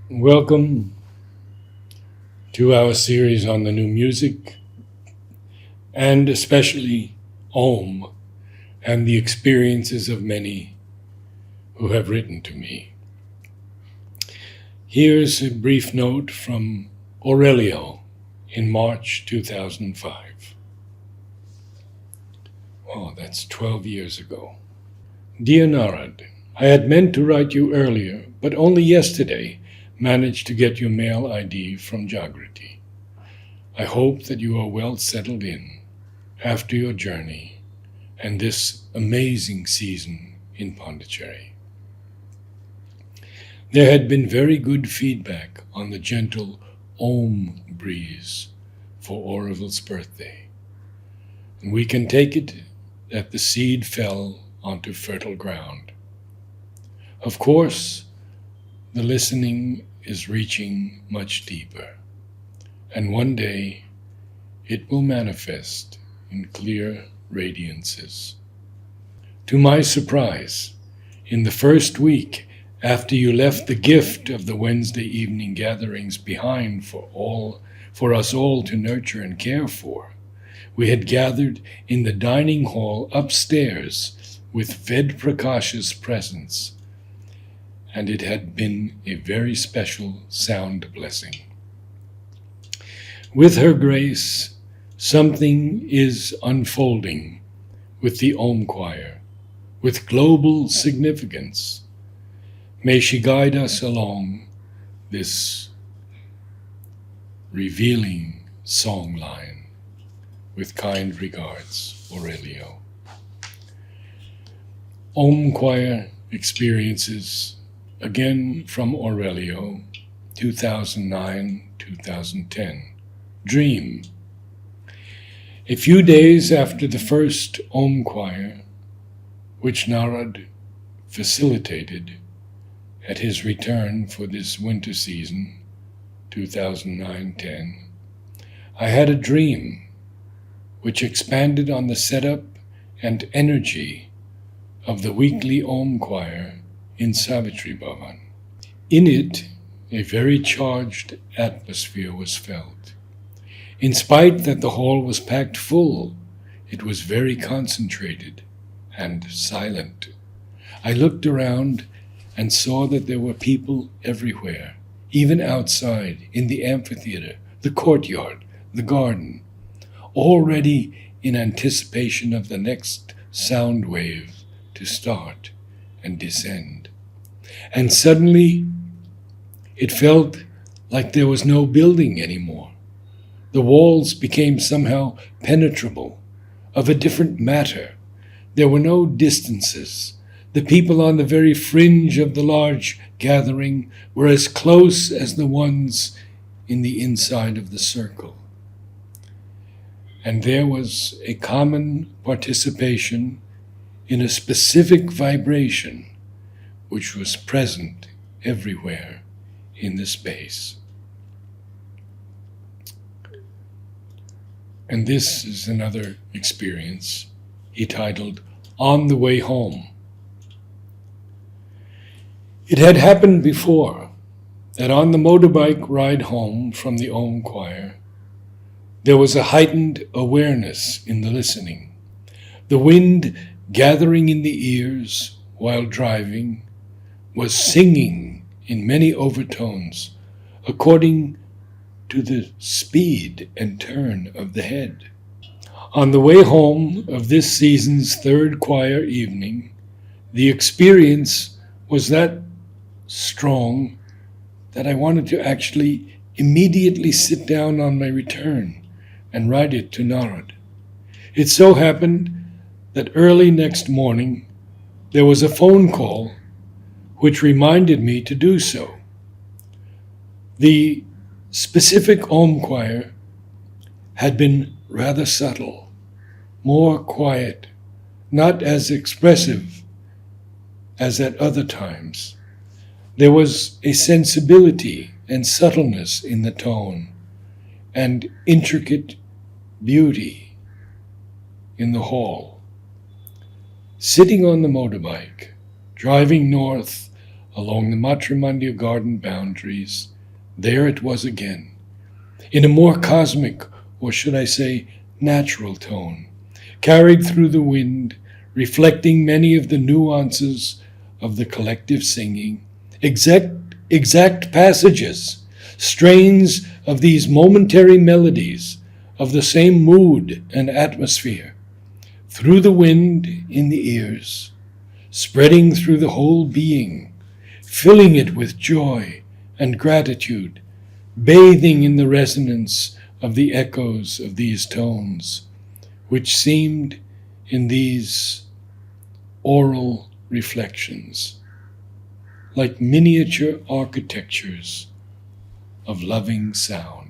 Welcome to our series on the new music, and especially Om and the experiences of many who have written to me. Here's a brief note from Aurelio in March 2005. Oh, that's 12 years ago. Dear Narad, I had meant to write you earlier, but only yesterday managed to get your mail ID from Jagriti. I hope that you are well settled in after your journey and this amazing season in Pondicherry. There had been very good feedback on the gentle Om breeze for Orville's birthday, and we can take it that the seed fell onto fertile ground. Of course, the listening is reaching much deeper, and one day it will manifest in clear radiances. To my surprise, in the first week after you left the gift of the Wednesday evening gatherings behind for us all to nurture and care for, we had gathered in the dining hall upstairs with Ved Prakash's presence, and it had been a very special sound blessing. With her grace, something is unfolding with the Om Choir, with global significance. May she guide us along this revealing song line. With kind regards, Aurelio. Om Choir experiences, again from Aurelio, 2009-2010. Dream. A few days after the first Om Choir, which Narad facilitated at his return for this winter season, 2009-10, I had a dream which expanded on the setup and energy of the weekly Om Choir in Savitri Bhavan. In it, a very charged atmosphere was felt. In spite that the hall was packed full, it was very concentrated and silent. I looked around and saw that there were people everywhere, even outside, in the amphitheater, the courtyard, the garden, already in anticipation of the next sound wave to start and descend. And suddenly, it felt like there was no building anymore. The walls became somehow penetrable, of a different matter. There were no distances. The people on the very fringe of the large gathering were as close as the ones in the inside of the circle. And there was a common participation in a specific vibration which was present everywhere in the space. And this is another experience he titled On the Way Home. It had happened before that on the motorbike ride home from the Om Choir, there was a heightened awareness in the listening. The wind gathering in the ears while driving was singing in many overtones according to the speed and turn of the head. On the way home of this season's third choir evening, the experience was that strong that I wanted to actually immediately sit down on my return and write it to Narad. It so happened that early next morning there was a phone call which reminded me to do so. The specific Om Choir had been rather subtle, more quiet, not as expressive as at other times. There was a sensibility and subtleness in the tone, and intricate beauty in the hall. Sitting on the motorbike, driving north along the Matrimandia garden boundaries, there it was again, in a more cosmic, or should I say, natural tone, carried through the wind, reflecting many of the nuances of the collective singing, exact passages, strains of these momentary melodies of the same mood and atmosphere, through the wind in the ears, spreading through the whole being, filling it with joy and gratitude, bathing in the resonance of the echoes of these tones, which seemed in these oral reflections like miniature architectures of loving sound.